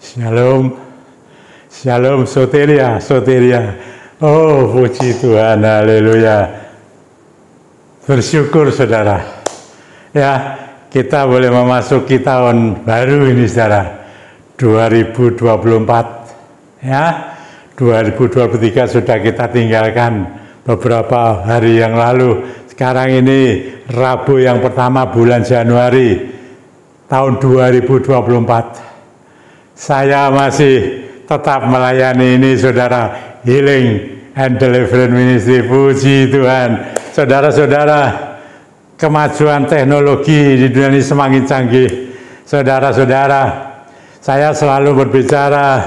Shalom, shalom, soteria, soteria. Oh, puji Tuhan, haleluya. Bersyukur saudara. Ya, kita boleh memasuki tahun baru ini saudara. 2024. Ya, 2023 sudah kita tinggalkan beberapa hari yang lalu. Sekarang ini Rabu yang pertama bulan Januari tahun 2024. Saya masih tetap melayani ini saudara, Healing and Deliverance Ministry. Puji Tuhan. Saudara-saudara, kemajuan teknologi di dunia ini semakin canggih. Saudara-saudara, saya selalu berbicara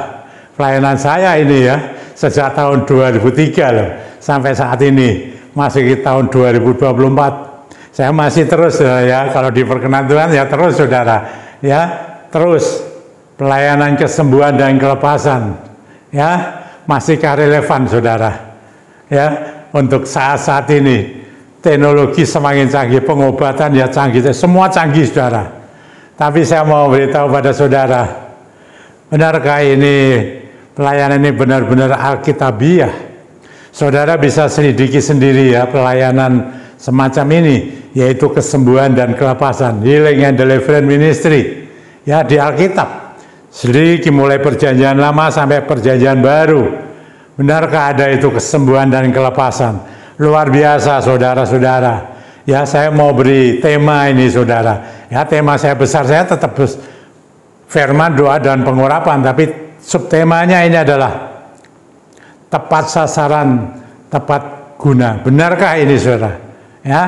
pelayanan saya ini ya, sejak tahun 2003 loh, sampai saat ini, masih di tahun 2024. Saya masih terus ya, kalau diperkenan Tuhan ya terus saudara, ya terus. Pelayanan kesembuhan dan kelepasan, ya masihkah relevan saudara? Ya untuk saat-saat ini teknologi semakin canggih, pengobatan ya canggih, semua canggih saudara. Tapi saya mau beritahu pada saudara, benarkah ini pelayanan ini benar-benar alkitabiah? Saudara bisa selidiki sendiri ya pelayanan semacam ini, yaitu kesembuhan dan kelepasan, Healing and Deliverance Ministry, ya di Alkitab. Selidiki mulai perjanjian lama sampai perjanjian baru. Benarkah ada itu kesembuhan dan kelepasan? Luar biasa saudara-saudara. Ya saya mau beri tema ini saudara. Ya tema saya besar, saya tetap firman, doa dan pengurapan. Tapi subtemanya ini adalah tepat sasaran, tepat guna. Benarkah ini saudara? Ya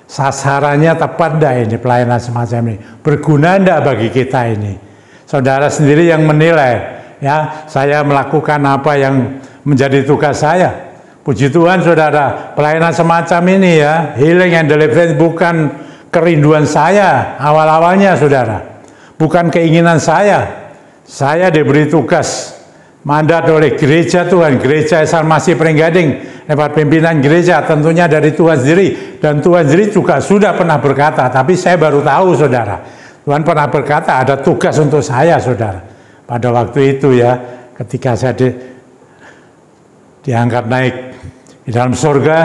sasarannya tepat enggak ini pelayanan semacam ini? Berguna enggak bagi kita ini? Saudara sendiri yang menilai, ya saya melakukan apa yang menjadi tugas saya. Puji Tuhan saudara, pelayanan semacam ini ya, Healing and Deliverance bukan kerinduan saya awal-awalnya saudara, bukan keinginan saya. Saya diberi tugas, mandat oleh gereja Tuhan, Gereja Esa Masih Pringgading, lewat pimpinan gereja tentunya dari Tuhan sendiri, dan Tuhan sendiri juga sudah pernah berkata, tapi saya baru tahu saudara. Tuhan pernah berkata ada tugas untuk saya saudara. Pada waktu itu ya, ketika saya diangkat naik di dalam surga,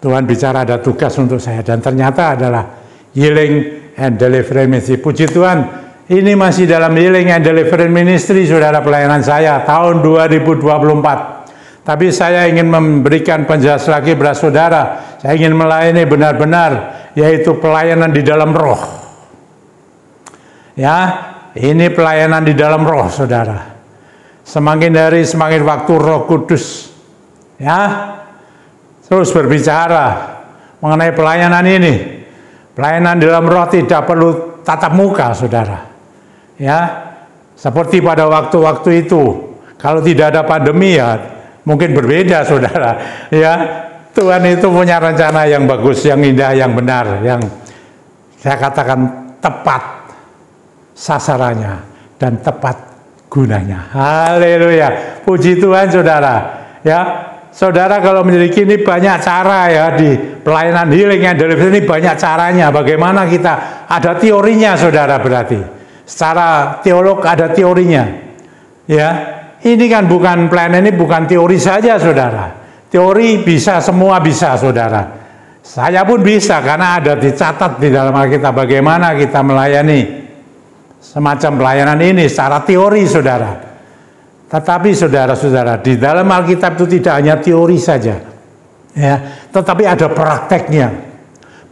Tuhan bicara ada tugas untuk saya. Dan ternyata adalah Healing and Deliverance Ministry. Puji Tuhan, ini masih dalam Healing and Deliverance Ministry saudara, pelayanan saya tahun 2024. Tapi saya ingin memberikan penjelasan lagi kepada saudara. Saya ingin melayani benar-benar, yaitu pelayanan di dalam roh. Ya, ini pelayanan di dalam roh saudara. Semakin hari semakin waktu Roh Kudus ya terus berbicara mengenai pelayanan ini. Pelayanan di dalam roh tidak perlu tatap muka saudara. Ya, seperti pada waktu-waktu itu, kalau tidak ada pandemi ya mungkin berbeda saudara. Ya, Tuhan itu punya rencana yang bagus, yang indah, yang benar, yang saya katakan tepat sasarannya dan tepat gunanya. Haleluya. Puji Tuhan saudara. Ya, saudara kalau memiliki ini banyak cara ya di pelayanan Healing and Deliverance ini, banyak caranya. Bagaimana kita ada teorinya saudara, berarti secara teolog ada teorinya. Ya, ini kan bukan pelayanan, ini bukan teori saja saudara. Teori bisa, semua bisa saudara. Saya pun bisa karena ada dicatat di dalam Alkitab bagaimana kita melayani semacam pelayanan ini secara teori saudara. Tetapi saudara-saudara, di dalam Alkitab itu tidak hanya teori saja ya, tetapi ada prakteknya.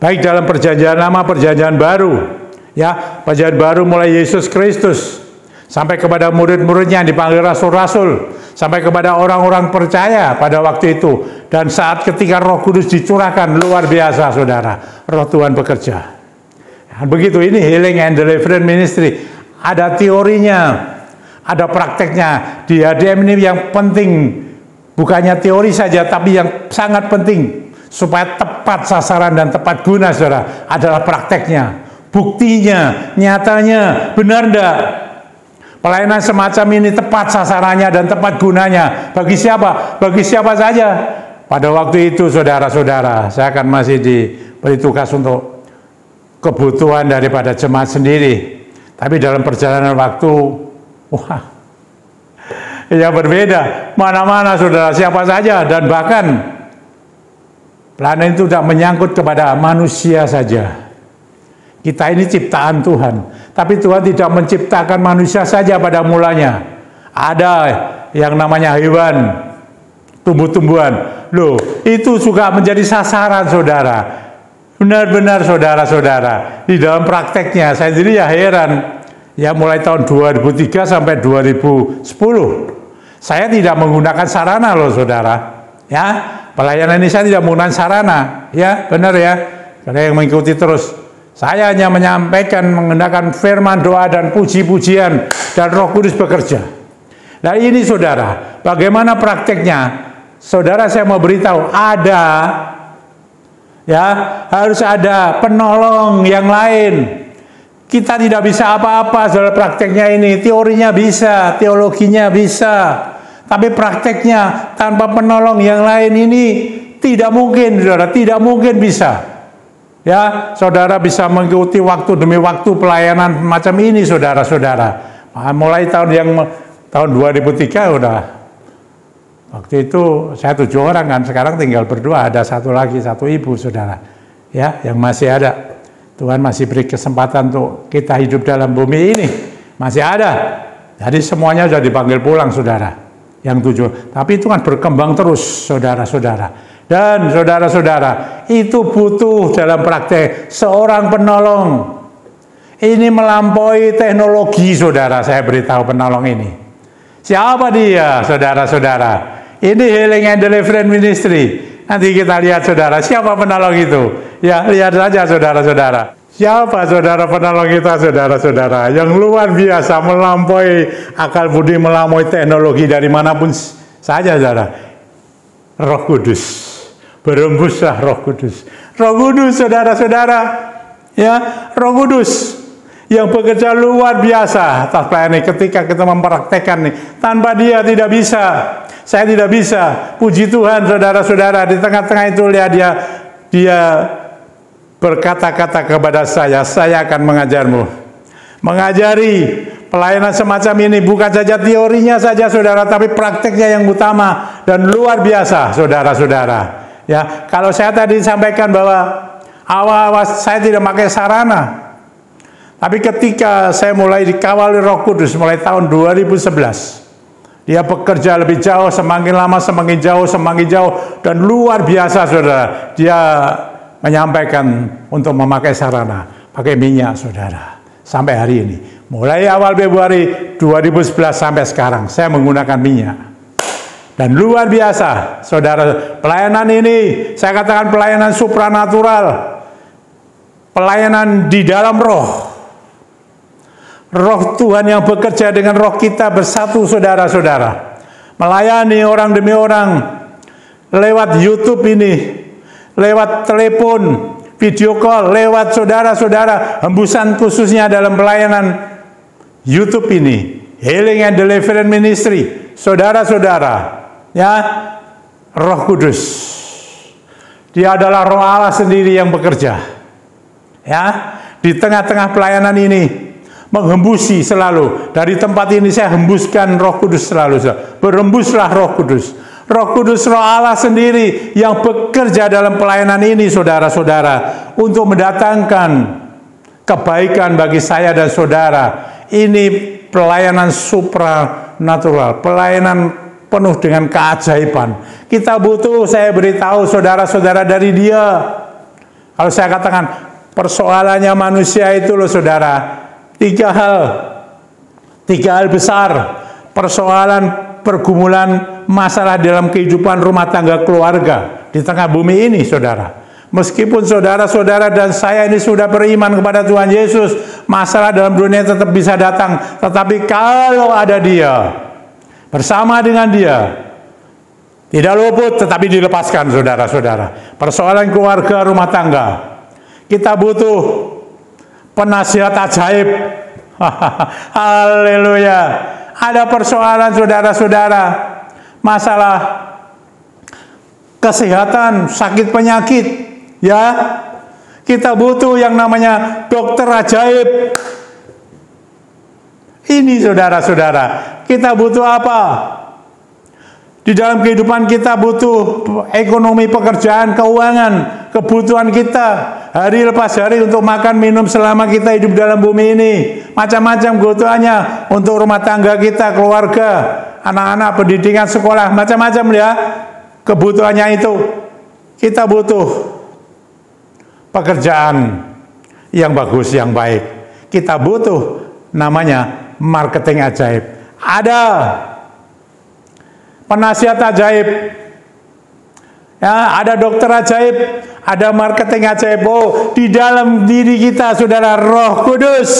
Baik dalam perjanjian lama, perjanjian baru ya, perjanjian baru mulai Yesus Kristus sampai kepada murid-muridnya yang dipanggil rasul-rasul, sampai kepada orang-orang percaya pada waktu itu, dan saat ketika Roh Kudus dicurahkan, luar biasa saudara, Roh Tuhan bekerja. Begitu ini Healing and Deliverance Ministry, ada teorinya, ada prakteknya. Di HDM ini yang penting bukannya teori saja, tapi yang sangat penting supaya tepat sasaran dan tepat guna saudara adalah prakteknya, buktinya, nyatanya. Benar enggak pelayanan semacam ini tepat sasarannya dan tepat gunanya? Bagi siapa? Bagi siapa saja. Pada waktu itu saudara-saudara, saya akan masih diberi tugas untuk kebutuhan daripada jemaat sendiri. Tapi dalam perjalanan waktu Wah, ya berbeda. Mana-mana saudara, siapa saja. Dan bahkan pelayanan itu tidak menyangkut kepada manusia saja. Kita ini ciptaan Tuhan. Tapi Tuhan tidak menciptakan manusia saja pada mulanya. Ada yang namanya hewan, tumbuh-tumbuhan. Loh, itu juga menjadi sasaran saudara. Benar-benar saudara-saudara. Di dalam prakteknya, saya sendiri ya heran. Ya mulai tahun 2003 sampai 2010. Saya tidak menggunakan sarana loh saudara. Ya, pelayanan ini saya tidak menggunakan sarana. Ya, benar ya. Karena yang mengikuti terus. Saya hanya menyampaikan menggunakan firman, doa, dan puji-pujian. Dan Roh Kudus bekerja. Nah ini saudara, bagaimana prakteknya? Saudara, saya mau beritahu, ada, ya, harus ada penolong yang lain. Kita tidak bisa apa-apa saudara prakteknya ini. Teorinya bisa, teologinya bisa. Tapi prakteknya tanpa penolong yang lain ini tidak mungkin saudara, tidak mungkin bisa. Ya, saudara bisa mengikuti waktu demi waktu pelayanan macam ini saudara-saudara. Mulai tahun 2003 udah. Waktu itu saya 7 orang kan, sekarang tinggal berdua, ada satu lagi, satu ibu saudara. Ya, yang masih ada. Tuhan masih beri kesempatan untuk kita hidup dalam bumi ini. Masih ada. Jadi semuanya sudah dipanggil pulang saudara. Yang 7. Tapi itu kan berkembang terus saudara-saudara. Dan saudara-saudara, itu butuh dalam praktek seorang penolong. Ini melampaui teknologi saudara, saya beritahu penolong ini. Siapa dia saudara-saudara? Ini Healing and Deliverance Ministry. Nanti kita lihat saudara, siapa penolong itu? Ya, lihat saja saudara-saudara. Siapa saudara penolong kita saudara-saudara? Yang luar biasa, melampaui akal budi, melampaui teknologi dari manapun saja saudara. Roh Kudus. Berembuslah Roh Kudus. Roh Kudus saudara-saudara. Ya, Roh Kudus yang bekerja luar biasa atas pelayanan ketika kita mempraktekkan nih. Tanpa dia tidak bisa. Saya tidak bisa. Puji Tuhan saudara-saudara, di tengah-tengah itu lihat dia berkata-kata kepada saya akan mengajarmu. Mengajari pelayanan semacam ini bukan saja teorinya saja saudara, tapi prakteknya yang utama dan luar biasa saudara-saudara. Ya, kalau saya tadi sampaikan bahwa awal-awal saya tidak pakai sarana. Tapi ketika saya mulai dikawal Roh Kudus mulai tahun 2011, dia bekerja lebih jauh, semakin lama semakin jauh dan luar biasa saudara. Dia menyampaikan untuk memakai sarana, pakai minyak saudara. Sampai hari ini, mulai awal Februari 2011 sampai sekarang saya menggunakan minyak. Dan luar biasa, saudara, pelayanan ini, saya katakan pelayanan supranatural. Pelayanan di dalam roh. Roh Tuhan yang bekerja dengan roh kita bersatu, saudara-saudara. Melayani orang demi orang. Lewat YouTube ini, lewat telepon, video call, lewat saudara-saudara. Hembusan khususnya dalam pelayanan YouTube ini. Healing and Deliverance Ministry. Saudara-saudara. Ya, Roh Kudus. Dia adalah Roh Allah sendiri yang bekerja. Ya, di tengah-tengah pelayanan ini menghembusi selalu. Dari tempat ini saya hembuskan Roh Kudus selalu. Berembuslah Roh Kudus. Roh Kudus, Roh Allah sendiri yang bekerja dalam pelayanan ini saudara-saudara untuk mendatangkan kebaikan bagi saya dan saudara. Ini pelayanan supranatural, pelayanan penuh dengan keajaiban. Kita butuh, saya beritahu saudara-saudara, dari dia. Kalau saya katakan persoalannya manusia itu loh saudara, tiga hal besar. Persoalan, pergumulan, masalah dalam kehidupan rumah tangga keluarga di tengah bumi ini saudara. Meskipun saudara-saudara dan saya ini sudah beriman kepada Tuhan Yesus, masalah dalam dunia tetap bisa datang. Tetapi kalau ada dia, bersama dengan dia, tidak luput tetapi dilepaskan saudara-saudara. Persoalan keluarga, rumah tangga, kita butuh penasihat ajaib. Haleluya. Ada persoalan saudara-saudara, masalah kesehatan, sakit penyakit, ya. Kita butuh yang namanya dokter ajaib. Ini saudara-saudara, kita butuh apa? Di dalam kehidupan kita butuh ekonomi, pekerjaan, keuangan, kebutuhan kita hari lepas hari untuk makan, minum selama kita hidup dalam bumi ini. Macam-macam kebutuhannya untuk rumah tangga kita, keluarga, anak-anak, pendidikan, sekolah, macam-macam ya kebutuhannya itu. Kita butuh pekerjaan yang bagus, yang baik. Kita butuh namanya marketing ajaib. Ada penasihat ajaib, ya, ada dokter ajaib, ada marketing ajaib. Oh, di dalam diri kita, saudara, Roh Kudus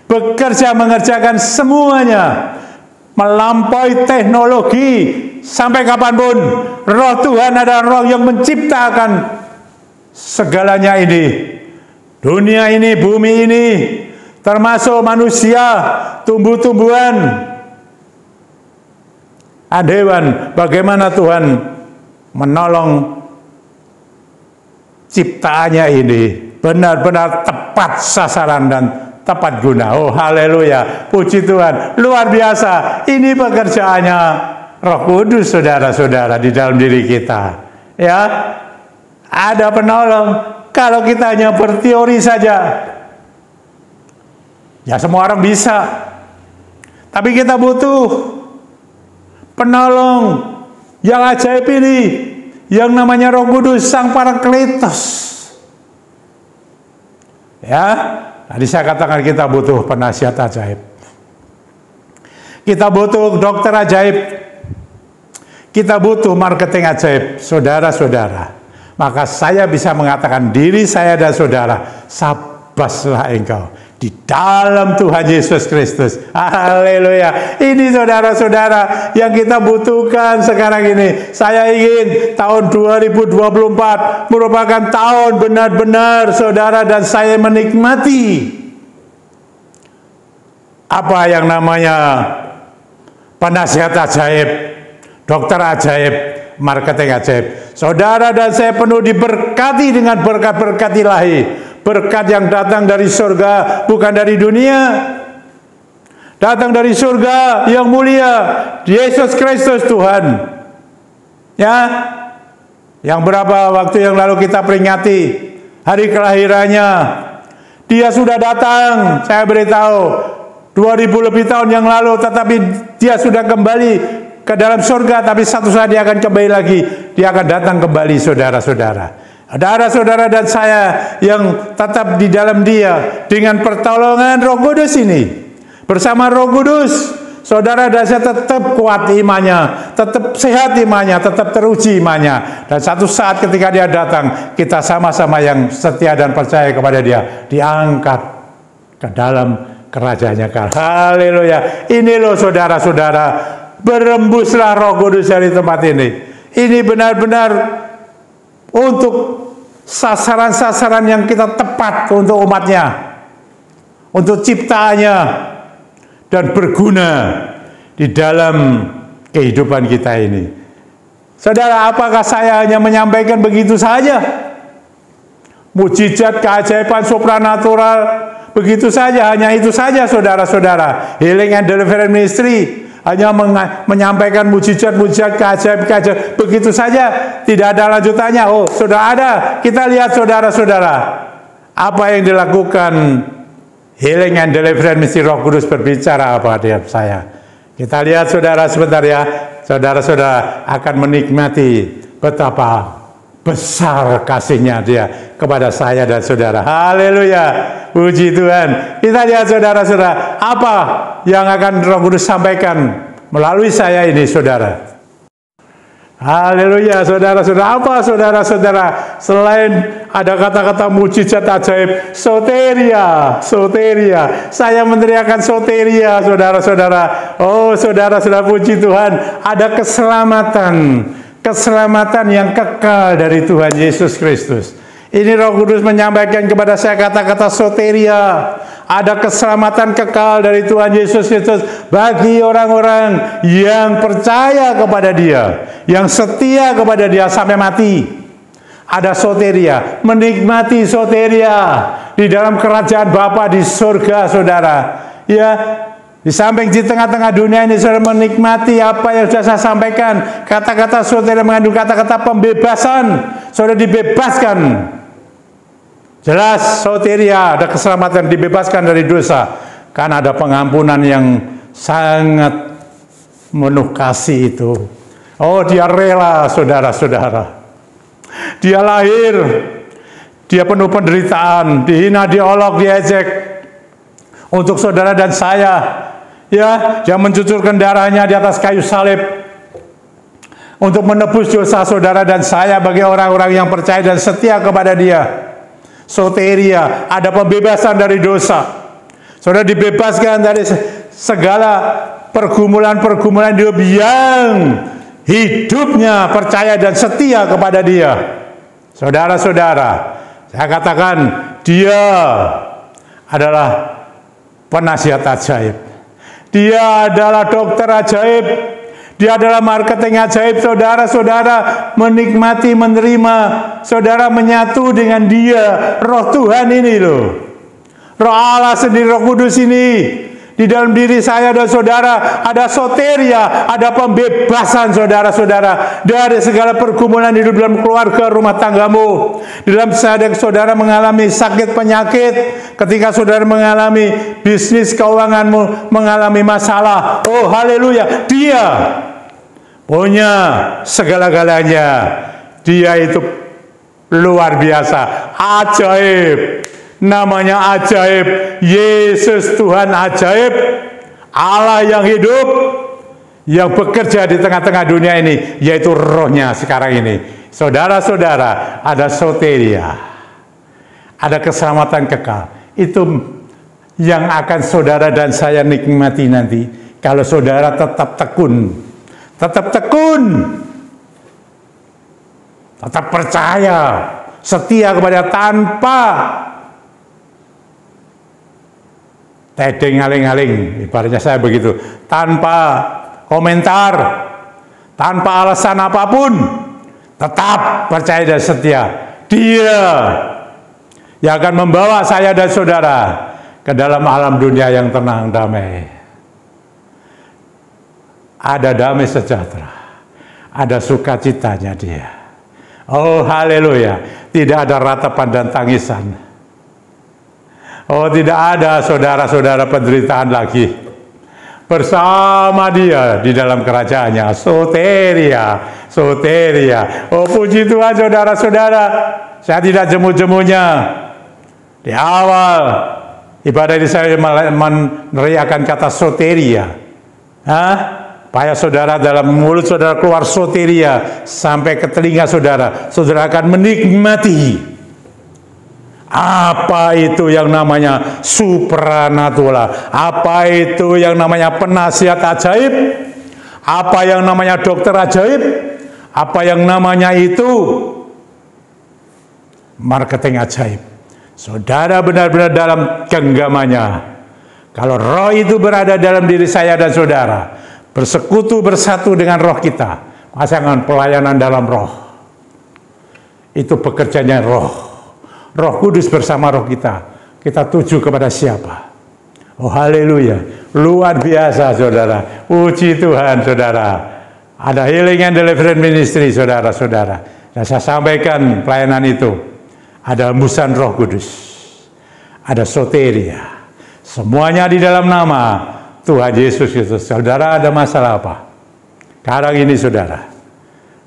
bekerja mengerjakan semuanya melampaui teknologi. Sampai kapanpun, Roh Tuhan adalah Roh yang menciptakan segalanya ini. Dunia ini, bumi ini, termasuk manusia, tumbuh-tumbuhan, hewan. Bagaimana Tuhan menolong ciptaannya ini benar-benar tepat sasaran dan tepat guna. Oh, haleluya, puji Tuhan, luar biasa. Ini pekerjaannya Roh Kudus, saudara-saudara, di dalam diri kita. Ya, ada penolong. Kalau kita hanya berteori saja, ya semua orang bisa. Tapi kita butuh penolong yang ajaib ini, yang namanya Roh Kudus, Sang Parakletos. Ya, tadi saya katakan kita butuh penasihat ajaib. Kita butuh dokter ajaib. Kita butuh marketing ajaib, saudara-saudara. Maka saya bisa mengatakan diri saya dan saudara, sabaslah engkau di dalam Tuhan Yesus Kristus. Haleluya. Ini saudara-saudara yang kita butuhkan sekarang ini. Saya ingin tahun 2024 merupakan tahun benar-benar saudara dan saya menikmati apa yang namanya penasihat ajaib, dokter ajaib, marketing ajaib. Saudara dan saya penuh diberkati dengan berkat-berkat ilahi. Berkat yang datang dari surga, bukan dari dunia. Datang dari surga yang mulia, Yesus Kristus Tuhan. Ya, yang berapa waktu yang lalu kita peringati hari kelahirannya. Dia sudah datang, saya beritahu, 2000 lebih tahun yang lalu, tetapi dia sudah kembali ke dalam surga, tapi satu saat dia akan kembali lagi. Dia akan datang kembali, saudara-saudara. Ada saudara dan saya yang tetap di dalam dia dengan pertolongan Roh Kudus ini. Bersama Roh Kudus, saudara dan saya tetap kuat imannya, tetap sehat imannya, tetap teruji imannya. Dan satu saat ketika dia datang, kita sama-sama yang setia dan percaya kepada dia, diangkat ke dalam kerajaannya. Haleluya. Ini loh saudara-saudara, berembuslah Roh Kudus dari tempat ini. Ini benar-benar untuk sasaran-sasaran yang kita tepat untuk umatnya, untuk ciptaannya, dan berguna di dalam kehidupan kita ini. Saudara, apakah saya hanya menyampaikan begitu saja? Mujizat, keajaiban, supranatural, begitu saja, hanya itu saja saudara-saudara. Healing and Deliverance Ministry hanya menyampaikan mujizat-mujizat, keajaiban, begitu saja, tidak ada lanjutannya. Oh, sudah ada. Kita lihat saudara-saudara, apa yang dilakukan Healing and Deliverance Ministry. Roh Kudus berbicara apa dia saya. Kita lihat saudara sebentar ya. Saudara-saudara akan menikmati betapa besar kasihnya dia kepada saya dan saudara. Haleluya, puji Tuhan. Kita lihat saudara-saudara, apa yang akan Roh Kudus sampaikan melalui saya ini, saudara. Haleluya, saudara-saudara. Apa saudara-saudara? Selain ada kata-kata mujizat ajaib, soteria, soteria. Saya meneriakan soteria, saudara-saudara. Oh, saudara-saudara, puji Tuhan. Ada keselamatan. Keselamatan yang kekal dari Tuhan Yesus Kristus. Ini Roh Kudus menyampaikan kepada saya kata-kata soteria. Ada keselamatan kekal dari Tuhan Yesus Kristus bagi orang-orang yang percaya kepada Dia, yang setia kepada Dia sampai mati. Ada soteria, menikmati soteria di dalam kerajaan Bapa di surga, saudara. Ya, di samping di tengah-tengah dunia ini saudara menikmati apa yang sudah saya sampaikan. Kata-kata saudara mengandung kata-kata pembebasan. Saudara dibebaskan. Jelas soteria, ada keselamatan, dibebaskan dari dosa. Karena ada pengampunan yang sangat penuh kasih itu. Oh, dia rela, saudara-saudara. Dia lahir, dia penuh penderitaan, dihina, diolok, diejek untuk saudara dan saya. Ya, dia mencucurkan darahnya di atas kayu salib untuk menebus dosa saudara dan saya bagi orang-orang yang percaya dan setia kepada dia. Soteria, ada pembebasan dari dosa. Saudara dibebaskan dari segala pergumulan-pergumulan hidup yang hidupnya percaya dan setia kepada dia. Saudara-saudara, saya katakan dia adalah penasihat ajaib. Dia adalah dokter ajaib. Dia adalah marketing ajaib. Saudara-saudara menikmati, menerima. Saudara menyatu dengan dia. Roh Tuhan ini loh. Roh Allah sendiri, Roh Kudus ini. Di dalam diri saya dan saudara ada soteria, ada pembebasan saudara-saudara dari segala pergumulan hidup dalam keluarga, rumah tanggamu. Di dalam saudara mengalami sakit penyakit, ketika saudara mengalami bisnis keuanganmu mengalami masalah. Oh haleluya, dia punya segala-galanya. Dia itu luar biasa, ajaib. Namanya ajaib, Yesus Tuhan ajaib, Allah yang hidup, yang bekerja di tengah-tengah dunia ini, yaitu rohnya sekarang ini. Saudara-saudara, ada soteria, ada keselamatan kekal. Itu yang akan saudara dan saya nikmati nanti, kalau saudara tetap tekun, tetap percaya, setia kepada tanpa tedeng aling-aling, ibaratnya saya begitu, tanpa komentar, tanpa alasan apapun, tetap percaya dan setia. Dia yang akan membawa saya dan saudara ke dalam alam dunia yang tenang, damai. Ada damai sejahtera, ada sukacitanya dia. Oh haleluya, tidak ada ratapan dan tangisan. Oh tidak ada saudara-saudara penderitaan lagi. Bersama dia di dalam kerajaannya. Soteria, soteria. Oh puji Tuhan saudara-saudara. Saya tidak jemu-jemunya. Di awal ibadah ini saya meneriakan kata soteria. Supaya saudara dalam mulut saudara keluar soteria sampai ke telinga saudara. Saudara akan menikmati apa itu yang namanya supranatural, apa itu yang namanya penasihat ajaib, apa yang namanya dokter ajaib, apa yang namanya itu marketing ajaib. Saudara benar-benar dalam genggamannya. Kalau roh itu berada dalam diri saya dan saudara, bersekutu bersatu dengan roh kita, pasangan pelayanan dalam roh, itu bekerjanya roh. Roh Kudus bersama roh kita. Kita tuju kepada siapa? Oh haleluya. Luar biasa saudara. Puji Tuhan saudara. Ada Healing and Deliverance Ministry saudara-saudara. Dan saya sampaikan pelayanan itu. Ada hembusan Roh Kudus. Ada soteria. Semuanya di dalam nama Tuhan Yesus Kristus. Saudara ada masalah apa? Sekarang ini saudara.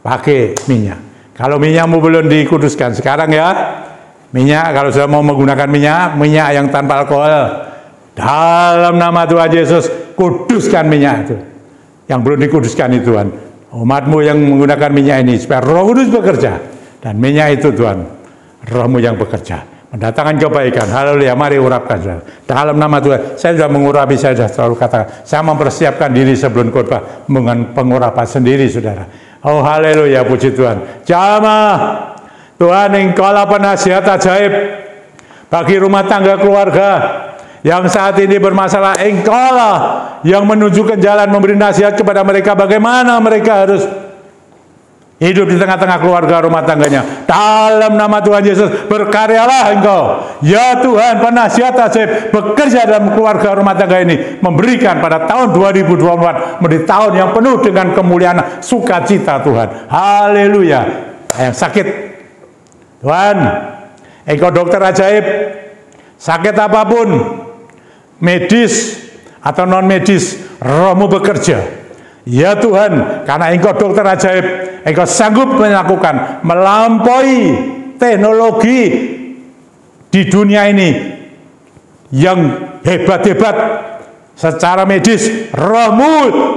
Pakai minyak. Kalau minyakmu belum dikuduskan sekarang ya. Minyak, kalau sudah mau menggunakan minyak yang tanpa alkohol, dalam nama Tuhan Yesus, kuduskan minyak itu. Yang belum dikuduskan itu Tuhan. Umatmu yang menggunakan minyak ini, supaya Roh Kudus bekerja. Dan minyak itu Tuhan, rohmu yang bekerja. Mendatangkan kebaikan. Haleluya, mari urapkan. Saudara. Dalam nama Tuhan, saya sudah mengurapi, saya sudah selalu katakan. Saya mempersiapkan diri sebelum khotbah dengan pengurapan sendiri, saudara. Oh haleluya, puji Tuhan. Jamaah. Tuhan engkaulah penasihat ajaib bagi rumah tangga keluarga yang saat ini bermasalah. Engkaulah yang menunjukkan jalan, memberi nasihat kepada mereka bagaimana mereka harus hidup di tengah-tengah keluarga rumah tangganya. Dalam nama Tuhan Yesus, berkaryalah Engkau. Ya Tuhan, penasihat ajaib bekerja dalam keluarga rumah tangga ini, memberikan pada tahun 2024 menjadi tahun yang penuh dengan kemuliaan sukacita Tuhan. Haleluya. Yang sakit, Tuhan, Engkau dokter ajaib, sakit apapun, medis atau non medis, Roh-Mu bekerja. Ya Tuhan, karena Engkau dokter ajaib, Engkau sanggup melakukan melampaui teknologi di dunia ini yang hebat-hebat secara medis. Roh-Mu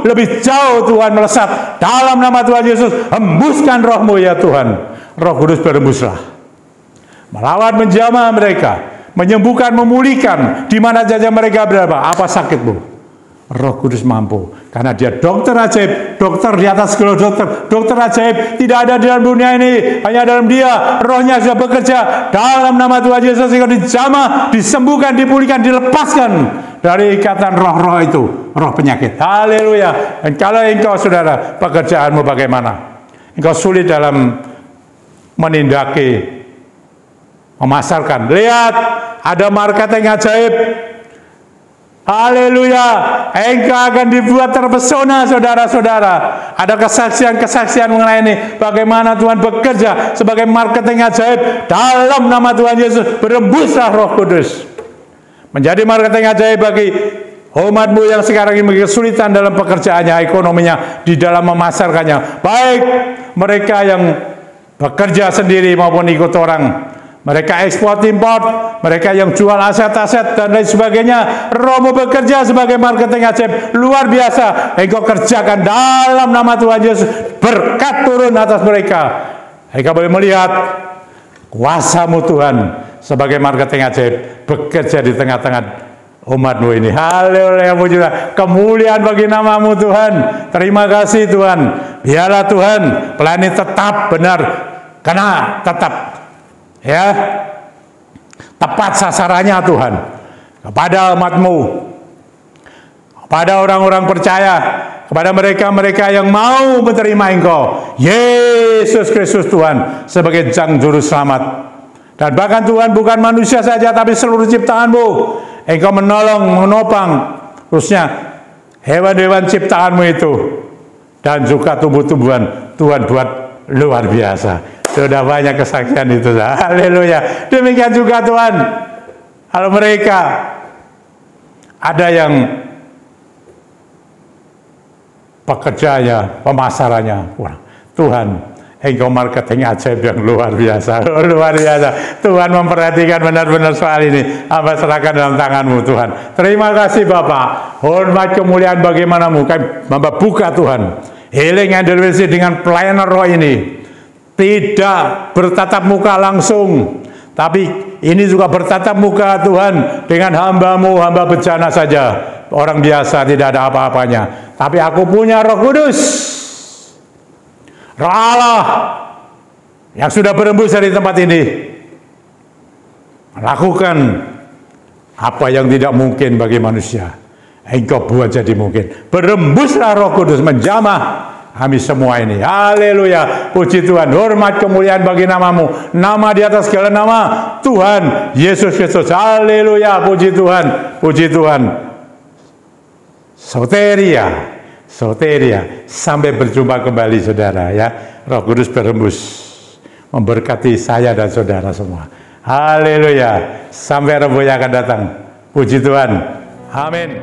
lebih jauh Tuhan melesat. Dalam nama Tuhan Yesus, hembuskan Roh-Mu ya Tuhan. Roh Kudus berhembuslah, melawan menjamah mereka, menyembuhkan, memulihkan di mana saja mereka berada. Apa sakitmu? Roh Kudus mampu, karena Dia dokter ajaib, dokter di atas segala dokter, dokter ajaib tidak ada di dalam dunia ini, hanya dalam Dia. Rohnya sudah bekerja. Dalam nama Tuhan Yesus, Engkau dijamah, disembuhkan, dipulihkan, dilepaskan dari ikatan roh-roh itu, roh penyakit. Haleluya. Dan kalau engkau saudara, pekerjaanmu bagaimana? Engkau sulit dalam menindaki, memasarkan. Lihat, ada marketing ajaib. Haleluya, engkau akan dibuat terpesona saudara-saudara. Ada kesaksian-kesaksian mengenai ini, bagaimana Tuhan bekerja sebagai marketing ajaib. Dalam nama Tuhan Yesus, berembuslah Roh Kudus menjadi marketing ajaib bagi umatmu yang sekarang ini kesulitan dalam pekerjaannya, ekonominya, di dalam memasarkannya. Baik mereka yang bekerja sendiri maupun ikut orang, mereka ekspor import, mereka yang jual aset-aset dan lain sebagainya. Roh-Mu bekerja sebagai marketing ajaib luar biasa. Engkau kerjakan dalam nama Tuhan Yesus. Berkat turun atas mereka. Engkau boleh melihat kuasa-Mu Tuhan sebagai marketing ajaib bekerja di tengah-tengah umat-Mu ini. Haleluya, pujilah. Kemuliaan bagi nama-Mu Tuhan. Terima kasih Tuhan. Biarlah Tuhan pelayani tetap benar, karena tetap ya tepat sasarannya Tuhan kepada umat-Mu, kepada orang-orang percaya, kepada mereka-mereka yang mau menerima Engkau Yesus Kristus Tuhan sebagai Sang Juru Selamat. Dan bahkan Tuhan, bukan manusia saja tapi seluruh ciptaan-Mu, Engkau menolong, menopang khususnya hewan-hewan ciptaan-Mu itu, dan juga tumbuh-tumbuhan. Tuhan buat luar biasa. Sudah banyak kesaksian itu. Haleluya. Demikian juga Tuhan, kalau mereka ada yang pekerjanya, pemasarannya, Tuhan, Engkau marketing ajaib yang luar biasa. Luar biasa. Tuhan memperhatikan benar-benar soal ini. Hamba serahkan dalam tangan-Mu Tuhan. Terima kasih Bapak. Hormat kemuliaan bagaimana-Mu. Hamba buka Tuhan Healing and Deliverance dengan pelayanan roh ini. Tidak bertatap muka langsung, tapi ini juga bertatap muka Tuhan dengan hamba-Mu, hamba bencana saja, orang biasa, tidak ada apa-apanya. Tapi aku punya Roh Kudus, Roh Allah yang sudah berembus dari tempat ini, lakukan apa yang tidak mungkin bagi manusia, Engkau buat jadi mungkin. Berembuslah Roh Kudus menjamah kami semua ini. Haleluya. Puji Tuhan. Hormat kemuliaan bagi nama-Mu. Nama di atas segala nama, Tuhan Yesus Kristus. Haleluya. Puji Tuhan. Puji Tuhan. Soteria. Soteria. Sampai berjumpa kembali saudara ya. Roh Kudus berembus memberkati saya dan saudara semua. Haleluya. Sampai Rabu yang akan datang. Puji Tuhan. Amin.